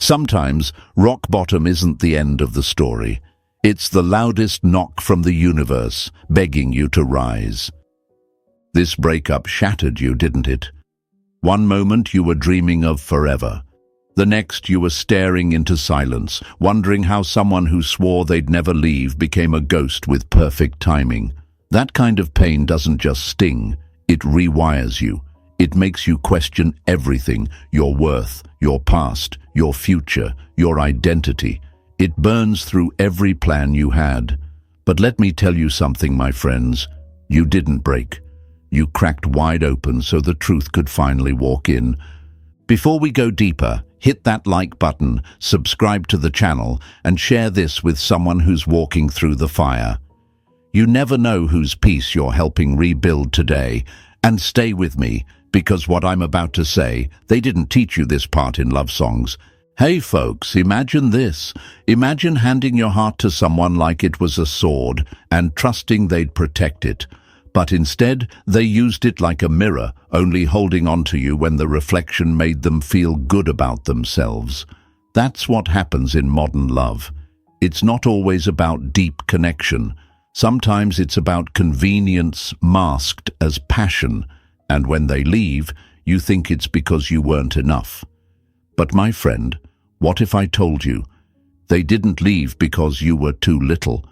Sometimes rock bottom isn't the end of the story. It's the loudest knock from the universe, begging you to rise. This breakup shattered you, didn't it? One moment you were dreaming of forever. The next you were staring into silence, wondering how someone who swore they'd never leave became a ghost with perfect timing. That kind of pain doesn't just sting, it rewires you. It makes you question everything, your worth, your past, your future, your identity. It burns through every plan you had. But let me tell you something, my friends. You didn't break. You cracked wide open so the truth could finally walk in. Before we go deeper, hit that like button, subscribe to the channel, and share this with someone who's walking through the fire. You never know whose peace you're helping rebuild today. And stay with me, because what I'm about to say, they didn't teach you this part in love songs. Hey folks, imagine this. Imagine handing your heart to someone like it was a sword and trusting they'd protect it. But instead, they used it like a mirror, only holding on to you when the reflection made them feel good about themselves. That's what happens in modern love. It's not always about deep connection. Sometimes it's about convenience masked as passion, and when they leave, you think it's because you weren't enough. But my friend, what if I told you? They didn't leave because you were too little.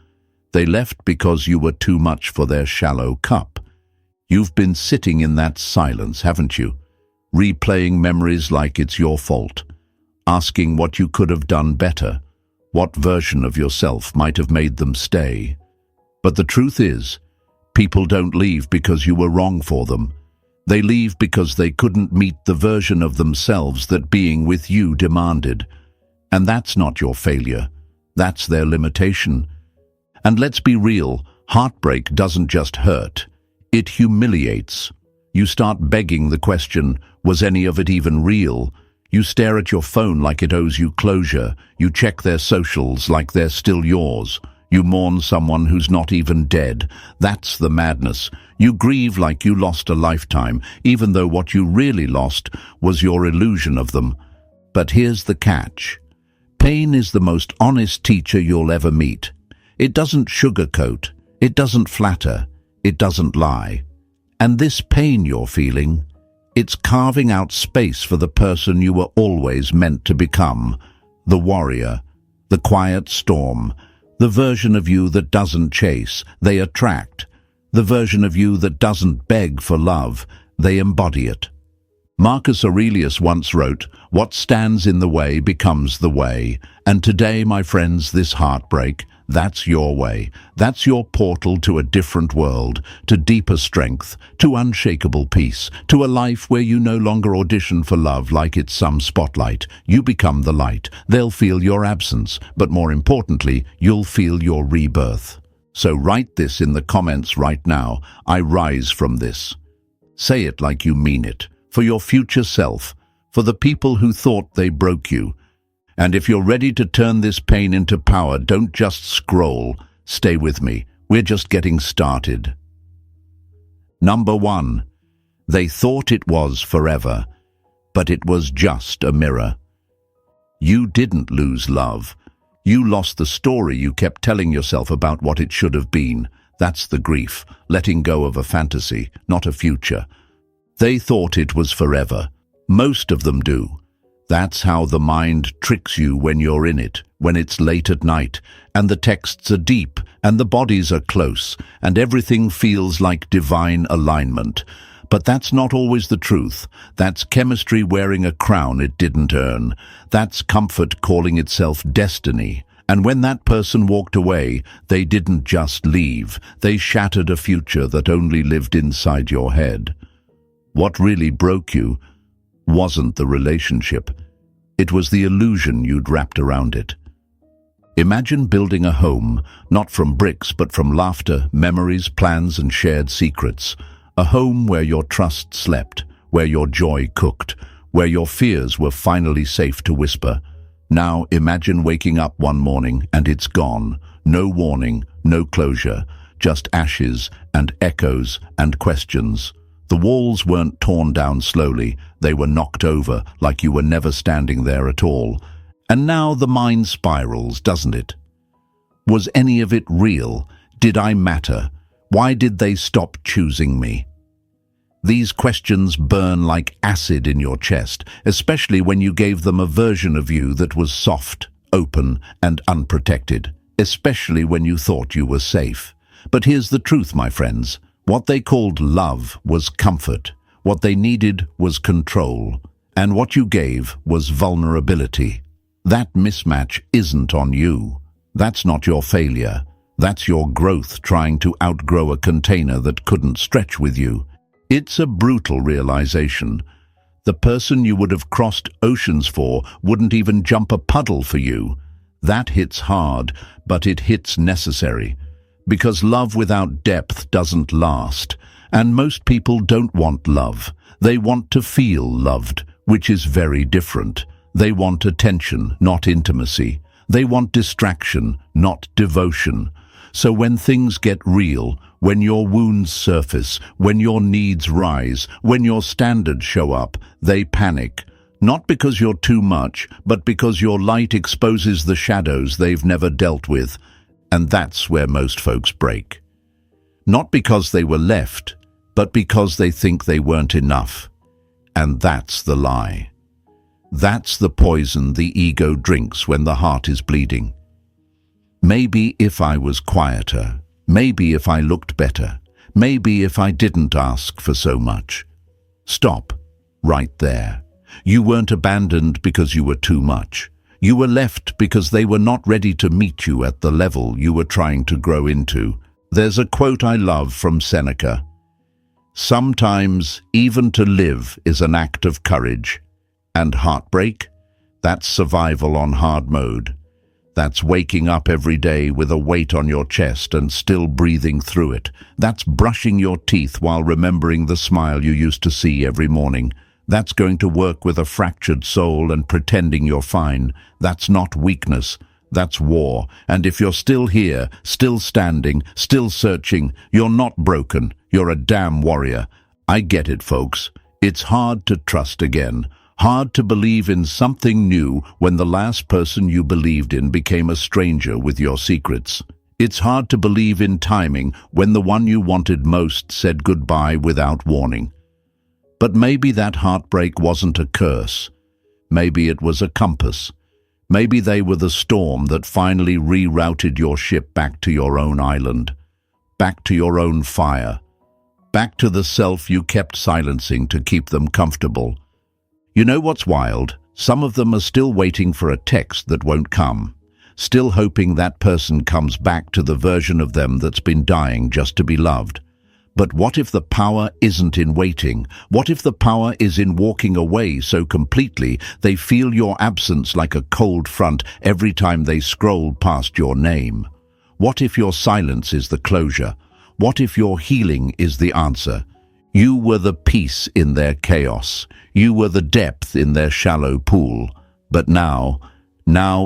They left because you were too much for their shallow cup. You've been sitting in that silence, haven't you? Replaying memories like it's your fault. Asking what you could have done better. What version of yourself might have made them stay. But the truth is, people don't leave because you were wrong for them. They leave because they couldn't meet the version of themselves that being with you demanded. And that's not your failure. That's their limitation. And let's be real, heartbreak doesn't just hurt. It humiliates. You start begging the question, was any of it even real? You stare at your phone like it owes you closure. You check their socials like they're still yours. You mourn someone who's not even dead. That's the madness. You grieve like you lost a lifetime, even though what you really lost was your illusion of them. But here's the catch. Pain is the most honest teacher you'll ever meet. It doesn't sugarcoat, it doesn't flatter, it doesn't lie. And this pain you're feeling, it's carving out space for the person you were always meant to become. The warrior, the quiet storm, the version of you that doesn't chase, they attract. The version of you that doesn't beg for love, they embody it. Marcus Aurelius once wrote, "What stands in the way becomes the way." And today, my friends, this heartbreak, that's your way. That's your portal to a different world, to deeper strength, to unshakable peace, to a life where you no longer audition for love like it's some spotlight. You become the light. They'll feel your absence, but more importantly, you'll feel your rebirth. So write this in the comments right now. I rise from this. Say it like you mean it. For your future self, for the people who thought they broke you. And if you're ready to turn this pain into power, don't just scroll. Stay with me. We're just getting started. Number 1. They thought it was forever, but it was just a mirror. You didn't lose love. You lost the story you kept telling yourself about what it should have been. That's the grief, letting go of a fantasy, not a future. They thought it was forever. Most of them do. That's how the mind tricks you when you're in it, when it's late at night, and the texts are deep, and the bodies are close, and everything feels like divine alignment. But that's not always the truth. That's chemistry wearing a crown it didn't earn. That's comfort calling itself destiny. And when that person walked away, they didn't just leave. They shattered a future that only lived inside your head. What really broke you wasn't the relationship. It was the illusion you'd wrapped around it. Imagine building a home, not from bricks but from laughter, memories, plans, and shared secrets. A home where your trust slept, where your joy cooked, where your fears were finally safe to whisper. Now imagine waking up one morning and it's gone. No warning, no closure, just ashes and echoes and questions. The walls weren't torn down slowly, they were knocked over like you were never standing there at all. And now the mind spirals, doesn't it? Was any of it real? Did I matter? Why did they stop choosing me? These questions burn like acid in your chest, especially when you gave them a version of you that was soft, open, and unprotected, especially when you thought you were safe. But here's the truth, my friends. What they called love was comfort. What they needed was control. And what you gave was vulnerability. That mismatch isn't on you. That's not your failure. That's your growth trying to outgrow a container that couldn't stretch with you. It's a brutal realization. The person you would have crossed oceans for wouldn't even jump a puddle for you. That hits hard, but it hits necessary. Because love without depth doesn't last. And most people don't want love. They want to feel loved, which is very different. They want attention, not intimacy. They want distraction, not devotion. So when things get real, when your wounds surface, when your needs rise, when your standards show up, they panic. Not because you're too much, but because your light exposes the shadows they've never dealt with. And that's where most folks break. Not because they were left, but because they think they weren't enough. And that's the lie. That's the poison the ego drinks when the heart is bleeding. Maybe if I was quieter, maybe if I looked better, maybe if I didn't ask for so much. Stop, right there. You weren't abandoned because you were too much. You were left because they were not ready to meet you at the level you were trying to grow into. There's a quote I love from Seneca. Sometimes even to live is an act of courage. And heartbreak? That's survival on hard mode. That's waking up every day with a weight on your chest and still breathing through it. That's brushing your teeth while remembering the smile you used to see every morning. That's going to work with a fractured soul and pretending you're fine. That's not weakness. That's war. And if you're still here, still standing, still searching, you're not broken. You're a damn warrior. I get it, folks. It's hard to trust again. Hard to believe in something new when the last person you believed in became a stranger with your secrets. It's hard to believe in timing when the one you wanted most said goodbye without warning. But maybe that heartbreak wasn't a curse. Maybe it was a compass. Maybe they were the storm that finally rerouted your ship back to your own island, back to your own fire, back to the self you kept silencing to keep them comfortable. You know what's wild? Some of them are still waiting for a text that won't come, still hoping that person comes back to the version of them that's been dying just to be loved. But what if the power isn't in waiting? What if the power is in walking away so completely they feel your absence like a cold front every time they scroll past your name? What if your silence is the closure? What if your healing is the answer? You were the peace in their chaos. You were the depth in their shallow pool. But now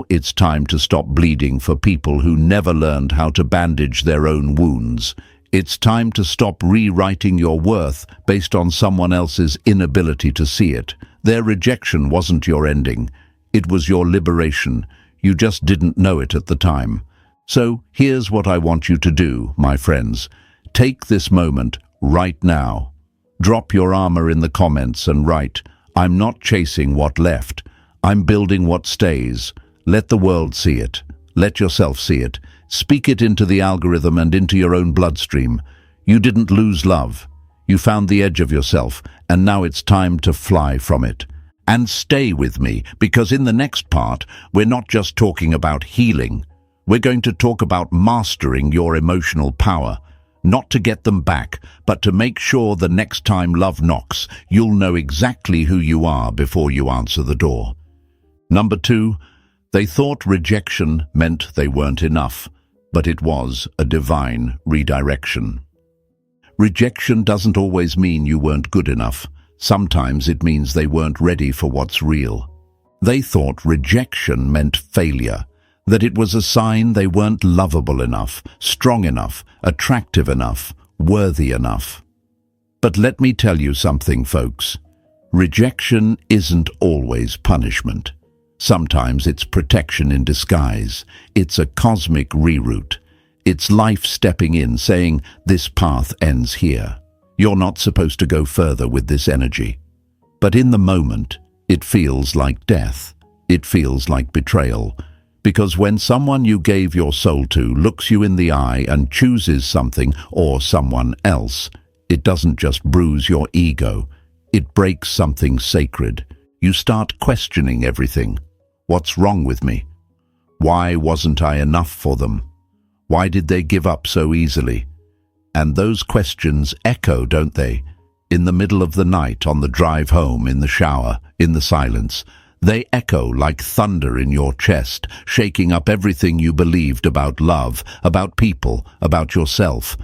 it's time to stop bleeding for people who never learned how to bandage their own wounds. It's time to stop rewriting your worth based on someone else's inability to see it. Their rejection wasn't your ending. It was your liberation. You just didn't know it at the time. So here's what I want you to do, my friends. Take this moment right now. Drop your armor in the comments and write, "I'm not chasing what left. I'm building what stays." Let the world see it. Let yourself see it. Speak it into the algorithm and into your own bloodstream. You didn't lose love. You found the edge of yourself, and now it's time to fly from it. And stay with me, because in the next part, we're not just talking about healing. We're going to talk about mastering your emotional power. Not to get them back, but to make sure the next time love knocks, you'll know exactly who you are before you answer the door. Number 2, they thought rejection meant they weren't enough, but it was a divine redirection. Rejection doesn't always mean you weren't good enough. Sometimes it means they weren't ready for what's real. They thought rejection meant failure, that it was a sign they weren't lovable enough, strong enough, attractive enough, worthy enough. But let me tell you something, folks. Rejection isn't always punishment. Sometimes it's protection in disguise. It's a cosmic reroute. It's life stepping in, saying, this path ends here. You're not supposed to go further with this energy. But in the moment, it feels like death. It feels like betrayal. Because when someone you gave your soul to looks you in the eye and chooses something or someone else, it doesn't just bruise your ego. It breaks something sacred. You start questioning everything. What's wrong with me? Why wasn't I enough for them? Why did they give up so easily? And those questions echo, don't they? In the middle of the night, on the drive home, in the shower, in the silence. They echo like thunder in your chest, shaking up everything you believed about love, about people, about yourself.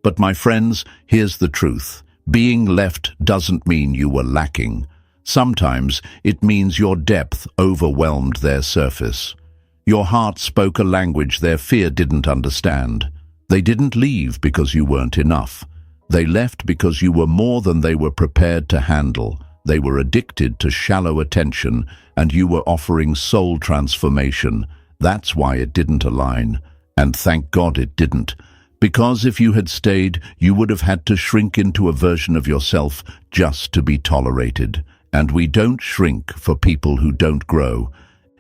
But my friends, here's the truth. Being left doesn't mean you were lacking. Sometimes it means your depth overwhelmed their surface. Your heart spoke a language their fear didn't understand. They didn't leave because you weren't enough. They left because you were more than they were prepared to handle. They were addicted to shallow attention, and you were offering soul transformation. That's why it didn't align. And thank God it didn't. Because if you had stayed, you would have had to shrink into a version of yourself just to be tolerated. And we don't shrink for people who don't grow.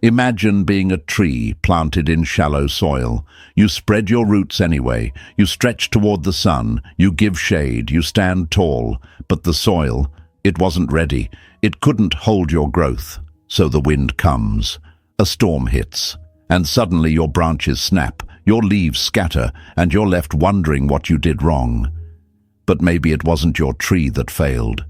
Imagine being a tree planted in shallow soil. You spread your roots anyway. You stretch toward the sun. You give shade. You stand tall. But the soil, it wasn't ready. It couldn't hold your growth. So the wind comes. A storm hits. And suddenly your branches snap. Your leaves scatter. And you're left wondering what you did wrong. But maybe it wasn't your tree that failed.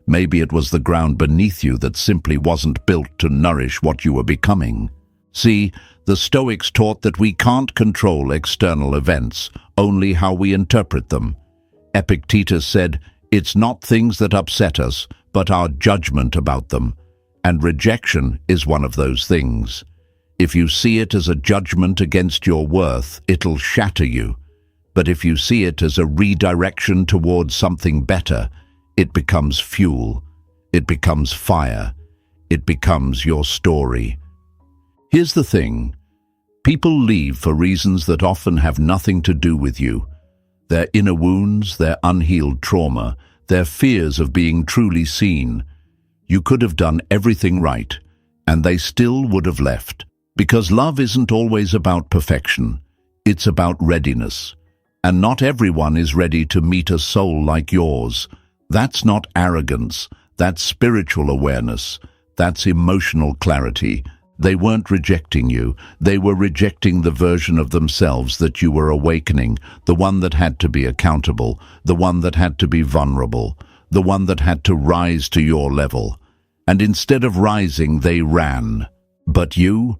Maybe it was the ground beneath you that simply wasn't built to nourish what you were becoming. See, the Stoics taught that we can't control external events, only how we interpret them. Epictetus said, it's not things that upset us, but our judgment about them. And rejection is one of those things. If you see it as a judgment against your worth, it'll shatter you. But if you see it as a redirection towards something better, it becomes fuel. It becomes fire. It becomes your story. Here's the thing. People leave for reasons that often have nothing to do with you. Their inner wounds, their unhealed trauma, their fears of being truly seen. You could have done everything right, and they still would have left. Because love isn't always about perfection. It's about readiness. And not everyone is ready to meet a soul like yours. That's not arrogance, that's spiritual awareness, that's emotional clarity. They weren't rejecting you, they were rejecting the version of themselves that you were awakening, the one that had to be accountable, the one that had to be vulnerable, the one that had to rise to your level. And instead of rising, they ran. But you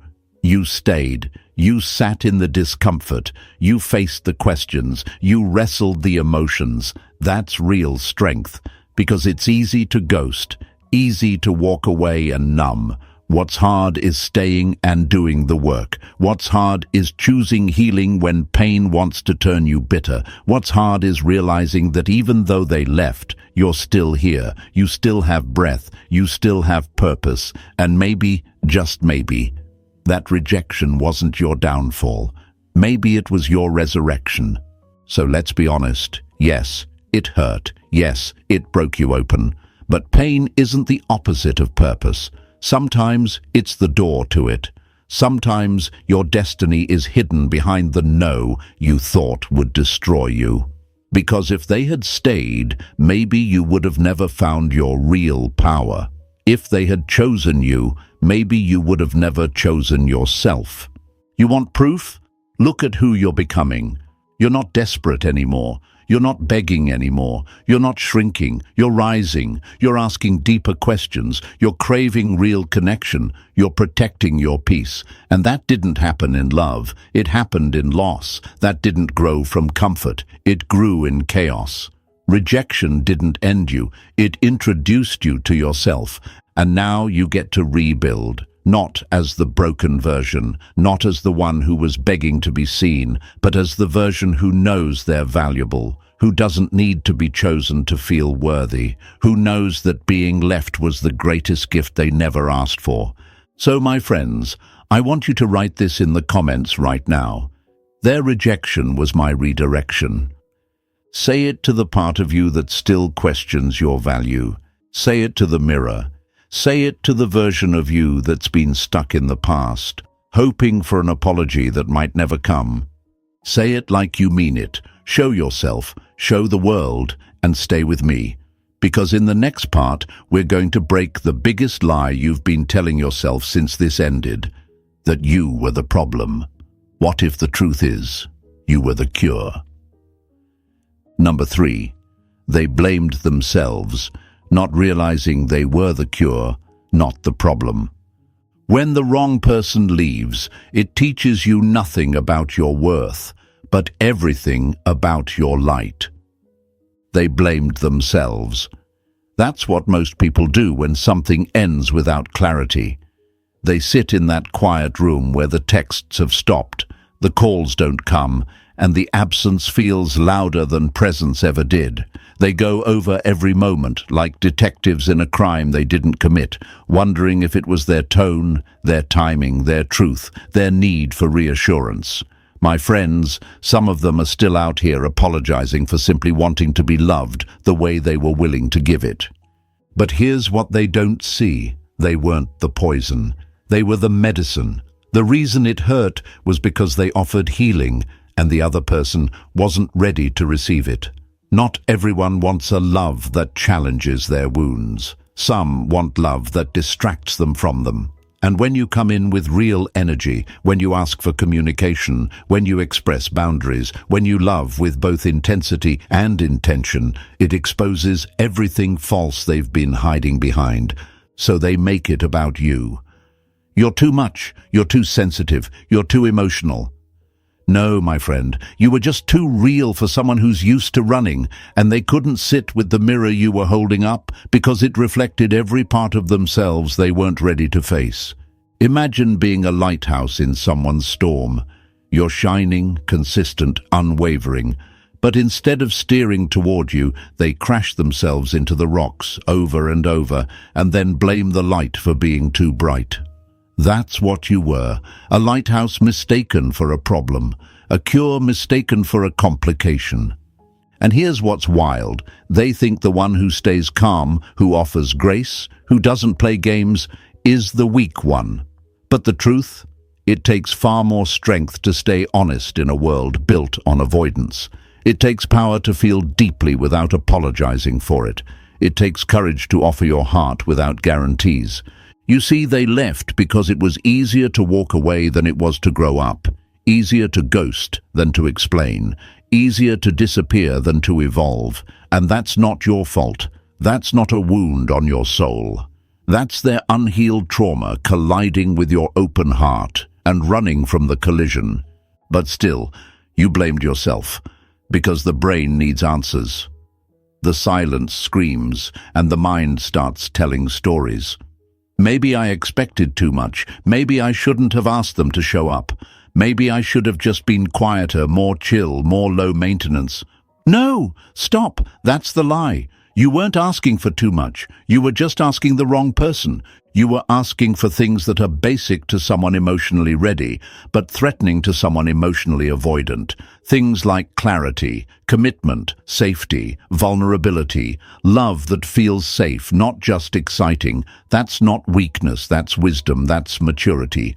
stayed. You sat in the discomfort. You faced the questions. You wrestled the emotions. That's real strength, because it's easy to ghost, easy to walk away and numb. What's hard is staying and doing the work. What's hard is choosing healing when pain wants to turn you bitter. What's hard is realizing that even though they left, you're still here. You still have breath. You still have purpose. And maybe, just maybe, that rejection wasn't your downfall. Maybe it was your resurrection. So let's be honest. Yes, it hurt. Yes, it broke you open. But pain isn't the opposite of purpose. Sometimes it's the door to it. Sometimes your destiny is hidden behind the no you thought would destroy you. Because if they had stayed, maybe you would have never found your real power. If they had chosen you, maybe you would have never chosen yourself. You want proof? Look at who you're becoming. You're not desperate anymore. You're not begging anymore. You're not shrinking. You're rising. You're asking deeper questions. You're craving real connection. You're protecting your peace. And that didn't happen in love. It happened in loss. That didn't grow from comfort. It grew in chaos. Rejection didn't end you. It introduced you to yourself. And now you get to rebuild. Not as the broken version, not as the one who was begging to be seen, but as the version who knows they're valuable, who doesn't need to be chosen to feel worthy, who knows that being left was the greatest gift they never asked for. So, my friends, I want you to write this in the comments right now. Their rejection was my redirection. Say it to the part of you that still questions your value. Say it to the mirror. Say it to the version of you that's been stuck in the past, hoping for an apology that might never come. Say it like you mean it. Show yourself, show the world, and stay with me. Because in the next part, we're going to break the biggest lie you've been telling yourself since this ended, that you were the problem. What if the truth is, you were the cure? Number 3, they blamed themselves, not realizing they were the cure, not the problem. When the wrong person leaves, it teaches you nothing about your worth, but everything about your light. They blamed themselves. That's what most people do when something ends without clarity. They sit in that quiet room where the texts have stopped, the calls don't come, and the absence feels louder than presence ever did. They go over every moment, like detectives in a crime they didn't commit, wondering if it was their tone, their timing, their truth, their need for reassurance. My friends, some of them are still out here apologizing for simply wanting to be loved the way they were willing to give it. But here's what they don't see. They weren't the poison. They were the medicine. The reason it hurt was because they offered healing, and the other person wasn't ready to receive it. Not everyone wants a love that challenges their wounds. Some want love that distracts them from them. And when you come in with real energy, when you ask for communication, when you express boundaries, when you love with both intensity and intention, it exposes everything false they've been hiding behind. So they make it about you. You're too much, you're too sensitive, you're too emotional. No, my friend, you were just too real for someone who's used to running, and they couldn't sit with the mirror you were holding up because it reflected every part of themselves they weren't ready to face. Imagine being a lighthouse in someone's storm. You're shining, consistent, unwavering, but instead of steering toward you, they crash themselves into the rocks over and over, and then blame the light for being too bright. That's what you were, a lighthouse mistaken for a problem, a cure mistaken for a complication. And here's what's wild. They think the one who stays calm, who offers grace, who doesn't play games, is the weak one. But the truth? It takes far more strength to stay honest in a world built on avoidance. It takes power to feel deeply without apologizing for it. It takes courage to offer your heart without guarantees. You see, they left because it was easier to walk away than it was to grow up, easier to ghost than to explain, easier to disappear than to evolve. And that's not your fault. That's not a wound on your soul. That's their unhealed trauma colliding with your open heart and running from the collision. But still, you blamed yourself, because the brain needs answers. The silence screams, and the mind starts telling stories. Maybe I expected too much. Maybe I shouldn't have asked them to show up. Maybe I should have just been quieter, more chill, more low maintenance. No, stop. That's the lie. You weren't asking for too much. You were just asking the wrong person. You were asking for things that are basic to someone emotionally ready, but threatening to someone emotionally avoidant. Things like clarity, commitment, safety, vulnerability, love that feels safe, not just exciting. That's not weakness, that's wisdom, that's maturity.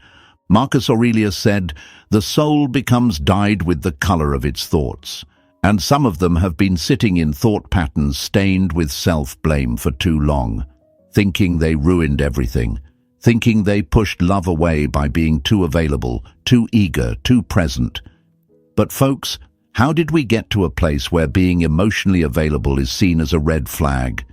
Marcus Aurelius said, "The soul becomes dyed with the color of its thoughts." And some of them have been sitting in thought patterns stained with self-blame for too long, thinking they ruined everything, thinking they pushed love away by being too available, too eager, too present. But folks, how did we get to a place where being emotionally available is seen as a red flag?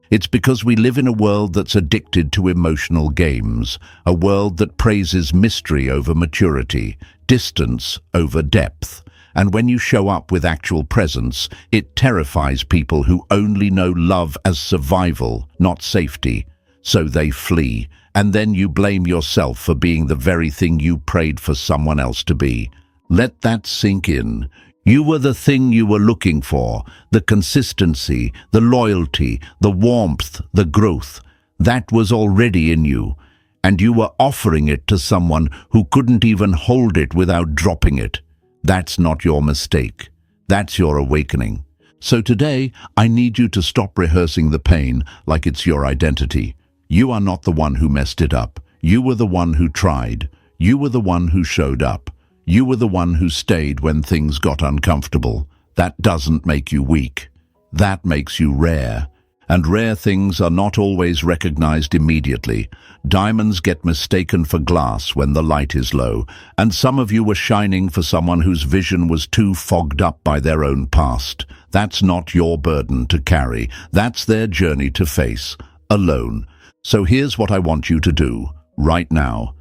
It's because we live in a world that's addicted to emotional games, a world that praises mystery over maturity, distance over depth. And when you show up with actual presence, it terrifies people who only know love as survival, not safety. So they flee, and then you blame yourself for being the very thing you prayed for someone else to be. Let that sink in. You were the thing you were looking for, the consistency, the loyalty, the warmth, the growth. That was already in you. and you were offering it to someone who couldn't even hold it without dropping it. That's not your mistake. That's your awakening. So today, I need you to stop rehearsing the pain like it's your identity. You are not the one who messed it up. You were the one who tried. You were the one who showed up. You were the one who stayed when things got uncomfortable. That doesn't make you weak. That makes you rare. And rare things are not always recognized immediately. Diamonds get mistaken for glass when the light is low, and some of you were shining for someone whose vision was too fogged up by their own past. That's not your burden to carry. That's their journey to face, alone. So here's what I want you to do, right now.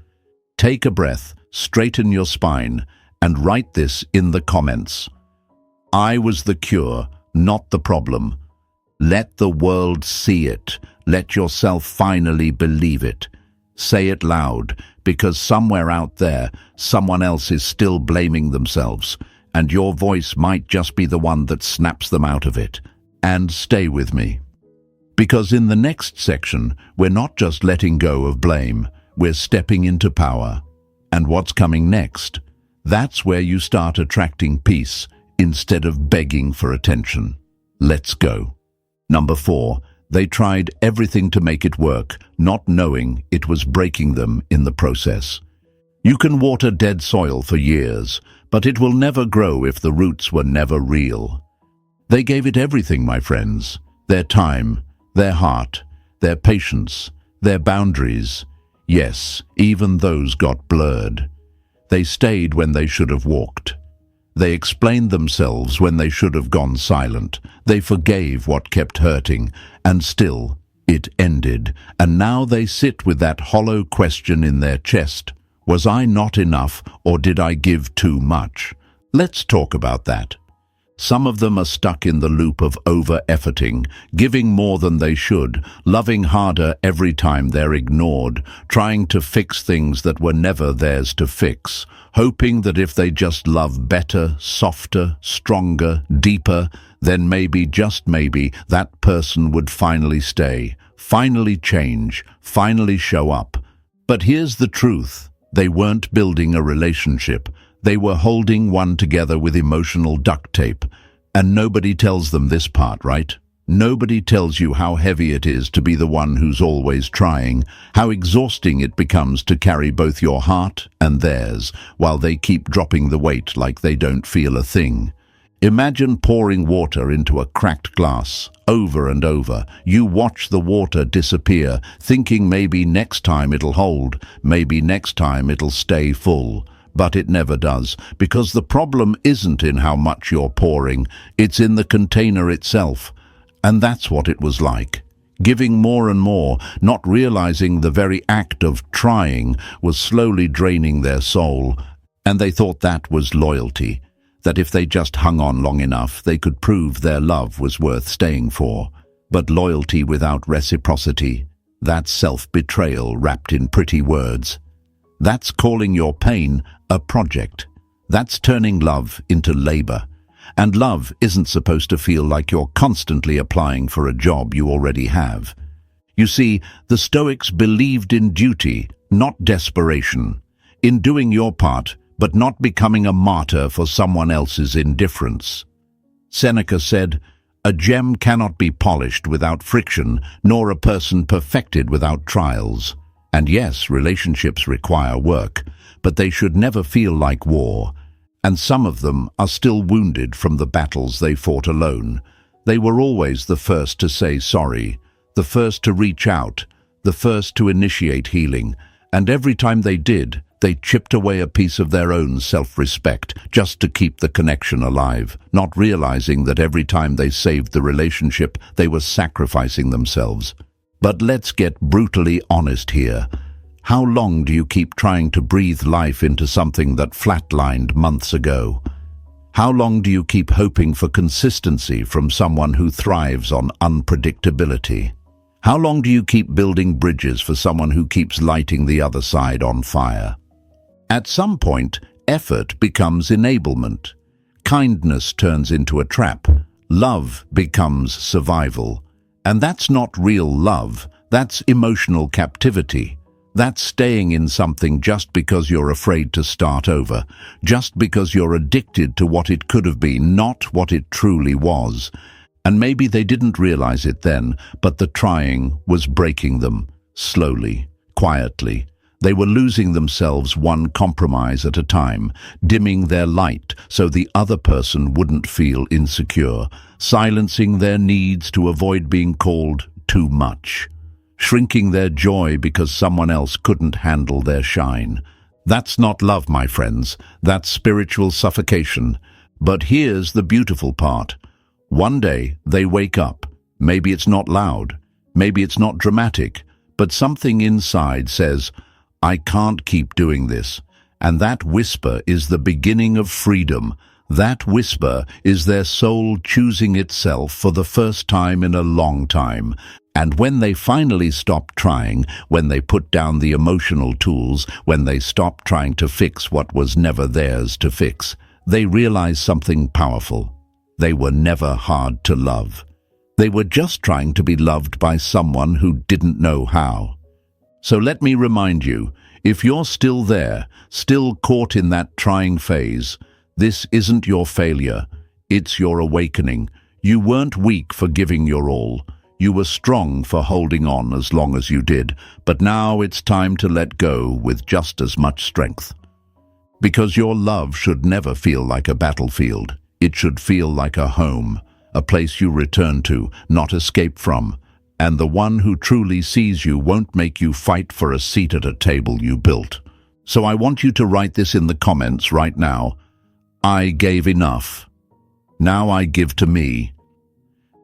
Take a breath, straighten your spine, and write this in the comments. I was the cure, not the problem. Let the world see it. Let yourself finally believe it. Say it loud, because somewhere out there, someone else is still blaming themselves, and your voice might just be the one that snaps them out of it. And stay with me. Because in the next section, we're not just letting go of blame, we're stepping into power. And what's coming next? That's where you start attracting peace instead of begging for attention. Let's go. Number 4, they tried everything to make it work, not knowing it was breaking them in the process. You can water dead soil for years, but it will never grow if the roots were never real. They gave it everything, my friends. Their time, their heart, their patience, their boundaries. Yes, even those got blurred. They stayed when they should have walked. They explained themselves when they should have gone silent. They forgave what kept hurting, and still it ended. And now they sit with that hollow question in their chest. Was I not enough, or did I give too much? Let's talk about that. Some of them are stuck in the loop of over-efforting, giving more than they should, loving harder every time they're ignored, trying to fix things that were never theirs to fix, hoping that if they just love better, softer, stronger, deeper, then maybe, just maybe, that person would finally stay, finally change, finally show up. But here's the truth. They weren't building a relationship. They were holding one together with emotional duct tape. And nobody tells them this part, right? Nobody tells you how heavy it is to be the one who's always trying, how exhausting it becomes to carry both your heart and theirs, while they keep dropping the weight like they don't feel a thing. Imagine pouring water into a cracked glass, over and over. You watch the water disappear, thinking maybe next time it'll hold, maybe next time it'll stay full. But it never does, because the problem isn't in how much you're pouring, it's in the container itself. And that's what it was like. Giving more and more, not realizing the very act of trying was slowly draining their soul. And they thought that was loyalty, that if they just hung on long enough, they could prove their love was worth staying for. But loyalty without reciprocity, that's self-betrayal wrapped in pretty words. That's calling your pain a project. That's turning love into labor. And love isn't supposed to feel like you're constantly applying for a job you already have. You see, the Stoics believed in duty, not desperation. In doing your part, but not becoming a martyr for someone else's indifference. Seneca said, "A gem cannot be polished without friction, nor a person perfected without trials." And yes, relationships require work, but they should never feel like war. And some of them are still wounded from the battles they fought alone. They were always the first to say sorry, the first to reach out, the first to initiate healing. And every time they did, they chipped away a piece of their own self-respect just to keep the connection alive, not realizing that every time they saved the relationship, they were sacrificing themselves. But let's get brutally honest here. How long do you keep trying to breathe life into something that flatlined months ago? How long do you keep hoping for consistency from someone who thrives on unpredictability? How long do you keep building bridges for someone who keeps lighting the other side on fire? At some point, effort becomes enablement. Kindness turns into a trap. Love becomes survival. And that's not real love, that's emotional captivity. That's staying in something just because you're afraid to start over, just because you're addicted to what it could have been, not what it truly was. And maybe they didn't realize it then, but the trying was breaking them, slowly, quietly. They were losing themselves one compromise at a time, dimming their light so the other person wouldn't feel insecure, silencing their needs to avoid being called too much, shrinking their joy because someone else couldn't handle their shine. That's not love, my friends. That's spiritual suffocation. But here's the beautiful part. One day they wake up. Maybe it's not loud. Maybe it's not dramatic. But something inside says, I can't keep doing this. And that whisper is the beginning of freedom. That whisper is their soul choosing itself for the first time in a long time. And when they finally stop trying, when they put down the emotional tools, when they stop trying to fix what was never theirs to fix, they realize something powerful. They were never hard to love. They were just trying to be loved by someone who didn't know how. So let me remind you, if you're still there, still caught in that trying phase, this isn't your failure, it's your awakening. You weren't weak for giving your all. You were strong for holding on as long as you did, but now it's time to let go with just as much strength. Because your love should never feel like a battlefield. It should feel like a home, a place you return to, not escape from. And the one who truly sees you won't make you fight for a seat at a table you built. So I want you to write this in the comments right now. I gave enough. Now I give to me.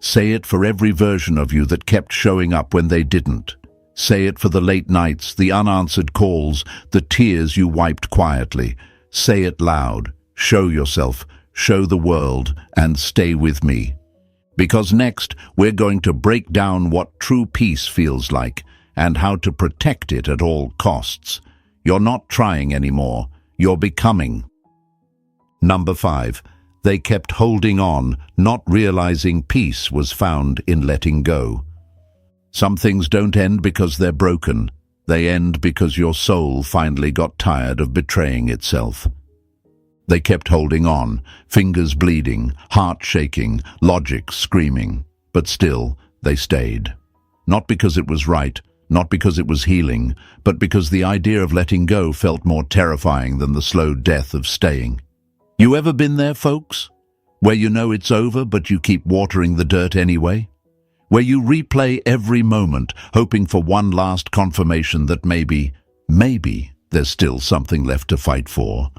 Say it for every version of you that kept showing up when they didn't. Say it for the late nights, the unanswered calls, the tears you wiped quietly. Say it loud. Show yourself. Show the world, and stay with me. Because next, we're going to break down what true peace feels like and how to protect it at all costs. You're not trying anymore. You're becoming. Number 5. They kept holding on, not realizing peace was found in letting go. Some things don't end because they're broken. They end because your soul finally got tired of betraying itself. They kept holding on, fingers bleeding, heart shaking, logic screaming. But still, they stayed. Not because it was right, not because it was healing, but because the idea of letting go felt more terrifying than the slow death of staying. You ever been there, folks? Where you know it's over, but you keep watering the dirt anyway? Where you replay every moment, hoping for one last confirmation that maybe there's still something left to fight for.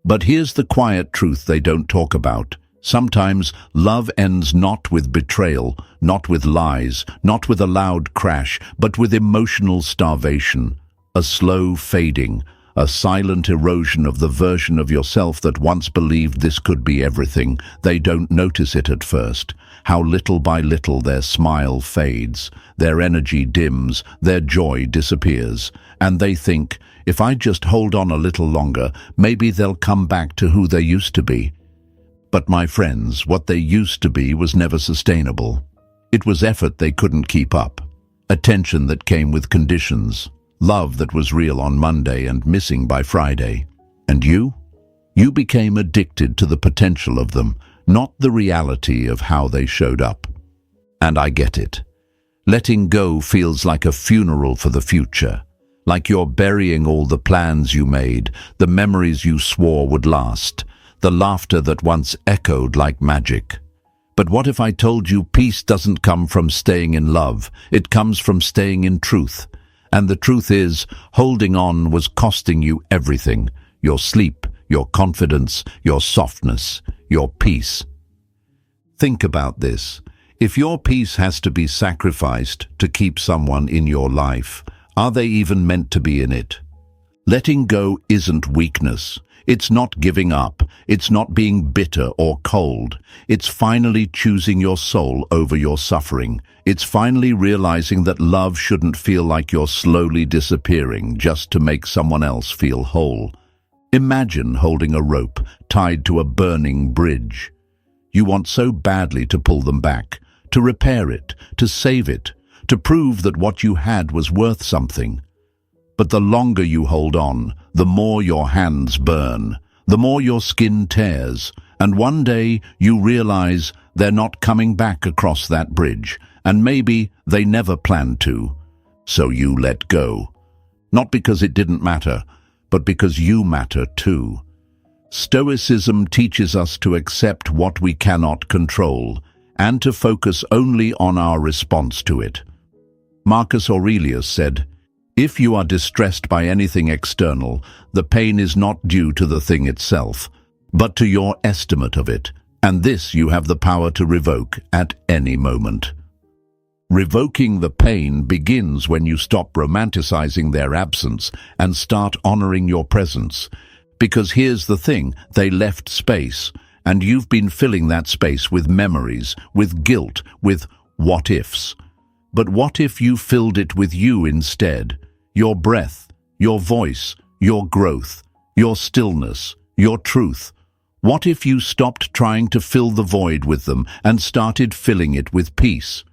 But here's the quiet truth they don't talk about. Sometimes love ends not with betrayal, not with lies, not with a loud crash, but with emotional starvation, a slow fading, a silent erosion of the version of yourself that once believed this could be everything. They don't notice it at first, how little by little their smile fades, their energy dims, their joy disappears, and they think, if I just hold on a little longer, maybe they'll come back to who they used to be. But my friends, what they used to be was never sustainable. It was effort they couldn't keep up, attention that came with conditions, love that was real on Monday and missing by Friday. And you? You became addicted to the potential of them, not the reality of how they showed up. And I get it. Letting go feels like a funeral for the future. Like you're burying all the plans you made, the memories you swore would last, the laughter that once echoed like magic. But what if I told you peace doesn't come from staying in love, it comes from staying in truth? And the truth is, holding on was costing you everything, your sleep, your confidence, your softness, your peace. Think about this. If your peace has to be sacrificed to keep someone in your life, are they even meant to be in it? Letting go isn't weakness. It's not giving up. It's not being bitter or cold. It's finally choosing your soul over your suffering. It's finally realizing that love shouldn't feel like you're slowly disappearing just to make someone else feel whole. Imagine holding a rope tied to a burning bridge. You want so badly to pull them back, to repair it, to save it, to prove that what you had was worth something. But the longer you hold on, the more your hands burn, the more your skin tears, and one day you realize they're not coming back across that bridge, and maybe they never planned to. So you let go. Not because it didn't matter, but because you matter too. Stoicism teaches us to accept what we cannot control, and to focus only on our response to it. Marcus Aurelius said, "If you are distressed by anything external, the pain is not due to the thing itself, but to your estimate of it, and this you have the power to revoke at any moment." Revoking the pain begins when you stop romanticizing their absence and start honoring your presence. Because here's the thing, they left space, and you've been filling that space with memories, with guilt, with what-ifs. But what if you filled it with you instead? Your breath, your voice, your growth, your stillness, your truth. What if you stopped trying to fill the void with them and started filling it with peace?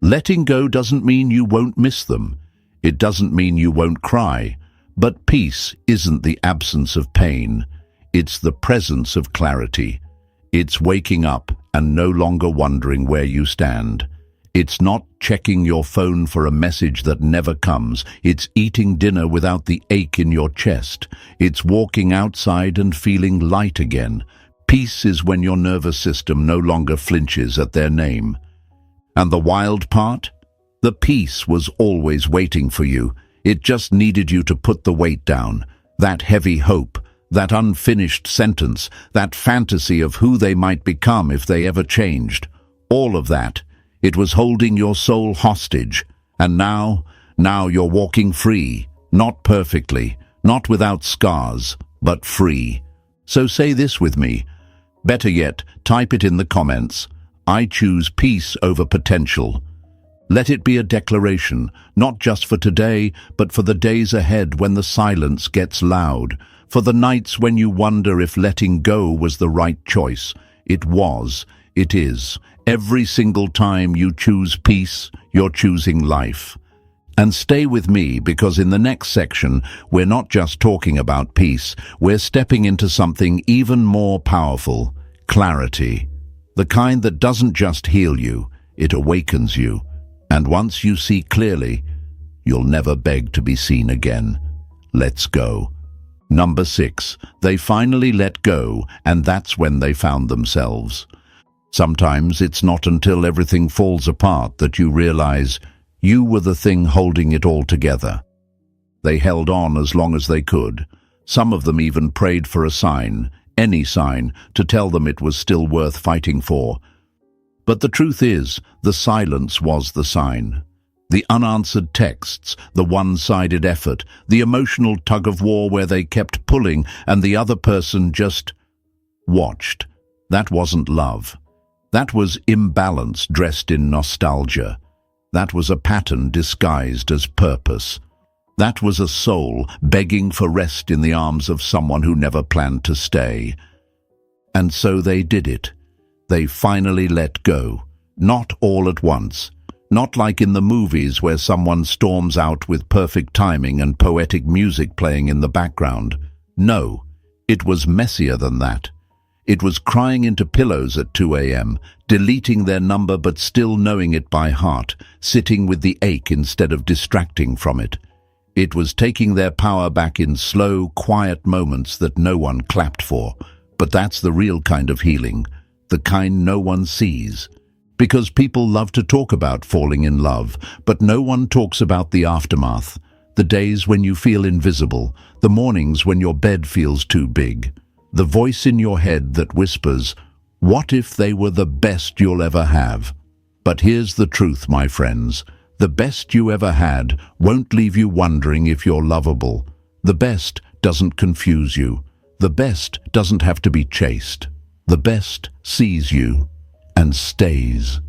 Letting go doesn't mean you won't miss them. It doesn't mean you won't cry. But peace isn't the absence of pain. It's the presence of clarity. It's waking up and no longer wondering where you stand. It's not checking your phone for a message that never comes. It's eating dinner without the ache in your chest. It's walking outside and feeling light again. Peace is when your nervous system no longer flinches at their name. And the wild part? The peace was always waiting for you. It just needed you to put the weight down. That heavy hope, that unfinished sentence, that fantasy of who they might become if they ever changed. All of that. It was holding your soul hostage. And now you're walking free. Not perfectly, not without scars, but free. So say this with me. Better yet, type it in the comments. I choose peace over potential. Let it be a declaration, not just for today, but for the days ahead when the silence gets loud, for the nights when you wonder if letting go was the right choice. It was, it is. Every single time you choose peace, you're choosing life. And stay with me, because in the next section, we're not just talking about peace, we're stepping into something even more powerful, clarity. The kind that doesn't just heal you, it awakens you. And once you see clearly, you'll never beg to be seen again. Let's go. Number 6, they finally let go, and that's when they found themselves. Sometimes it's not until everything falls apart that you realize you were the thing holding it all together. They held on as long as they could. Some of them even prayed for a sign, any sign, to tell them it was still worth fighting for. But the truth is, the silence was the sign. The unanswered texts, the one-sided effort, the emotional tug-of-war where they kept pulling and the other person just watched. That wasn't love. That was imbalance dressed in nostalgia. That was a pattern disguised as purpose. That was a soul begging for rest in the arms of someone who never planned to stay. And so they did it. They finally let go. Not all at once. Not like in the movies where someone storms out with perfect timing and poetic music playing in the background. No, it was messier than that. It was crying into pillows at 2 a.m., deleting their number but still knowing it by heart, sitting with the ache instead of distracting from it. It was taking their power back in slow, quiet moments that no one clapped for. But that's the real kind of healing, the kind no one sees. Because people love to talk about falling in love, but no one talks about the aftermath, the days when you feel invisible, the mornings when your bed feels too big, the voice in your head that whispers, "What if they were the best you'll ever have?" But here's the truth, my friends. The best you ever had won't leave you wondering if you're lovable. The best doesn't confuse you. The best doesn't have to be chased. The best sees you and stays.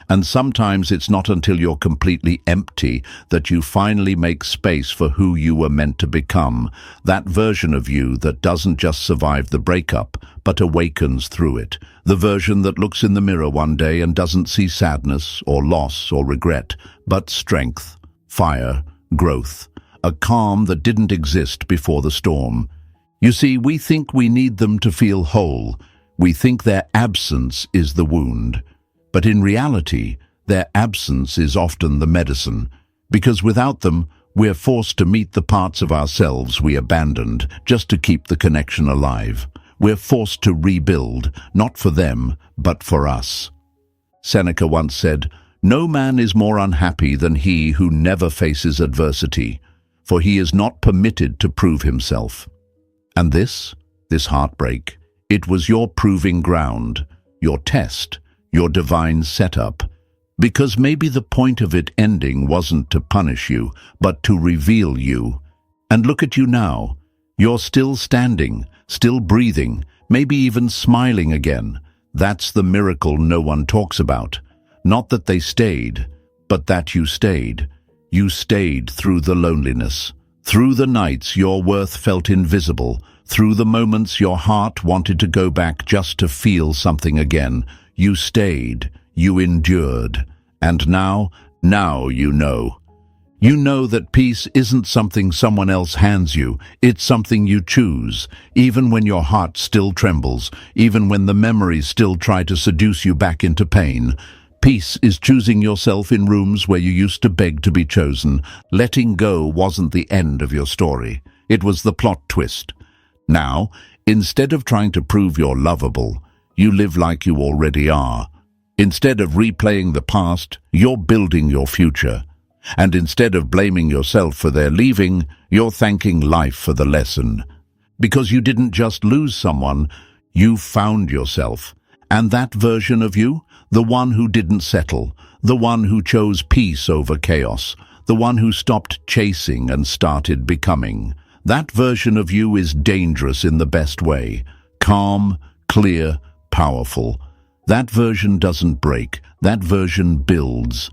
And sometimes it's not until you're completely empty that you finally make space for who you were meant to become, that version of you that doesn't just survive the breakup, but awakens through it, the version that looks in the mirror one day and doesn't see sadness or loss or regret, but strength, fire, growth, a calm that didn't exist before the storm. You see, we think we need them to feel whole. We think their absence is the wound. But in reality, their absence is often the medicine, because without them, we're forced to meet the parts of ourselves we abandoned just to keep the connection alive. We're forced to rebuild, not for them, but for us. Seneca once said, "No man is more unhappy than he who never faces adversity, for he is not permitted to prove himself." And this heartbreak, it was your proving ground, your test, your divine setup. Because maybe the point of it ending wasn't to punish you, but to reveal you. And look at you now. You're still standing, still breathing, maybe even smiling again. That's the miracle no one talks about. Not that they stayed, but that you stayed. You stayed through the loneliness, through the nights your worth felt invisible, through the moments your heart wanted to go back just to feel something again. You stayed, you endured, and now you know. You know that peace isn't something someone else hands you, it's something you choose, even when your heart still trembles, even when the memories still try to seduce you back into pain. Peace is choosing yourself in rooms where you used to beg to be chosen. Letting go wasn't the end of your story, it was the plot twist. Now, instead of trying to prove you're lovable, you live like you already are. Instead of replaying the past, you're building your future. And instead of blaming yourself for their leaving, you're thanking life for the lesson. Because you didn't just lose someone, you found yourself. And that version of you, the one who didn't settle, the one who chose peace over chaos, the one who stopped chasing and started becoming, that version of you is dangerous in the best way. Calm, clear, powerful. That version doesn't break, that version builds.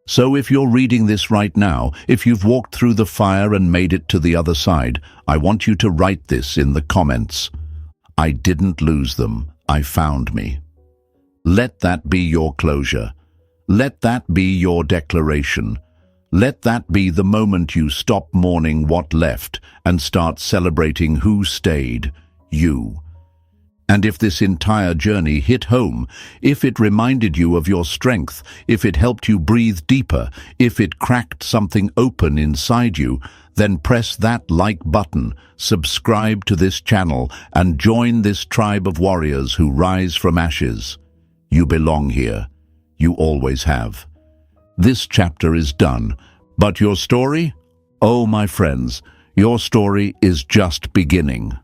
So if you're reading this right now, if you've walked through the fire and made it to the other side, I want you to write this in the comments. I didn't lose them, I found me. Let that be your closure. Let that be your declaration. Let that be the moment you stop mourning what left and start celebrating who stayed, you. And if this entire journey hit home, if it reminded you of your strength, if it helped you breathe deeper, if it cracked something open inside you, then press that like button, subscribe to this channel, and join this tribe of warriors who rise from ashes. You belong here. You always have. This chapter is done, but your story? Oh, my friends, your story is just beginning.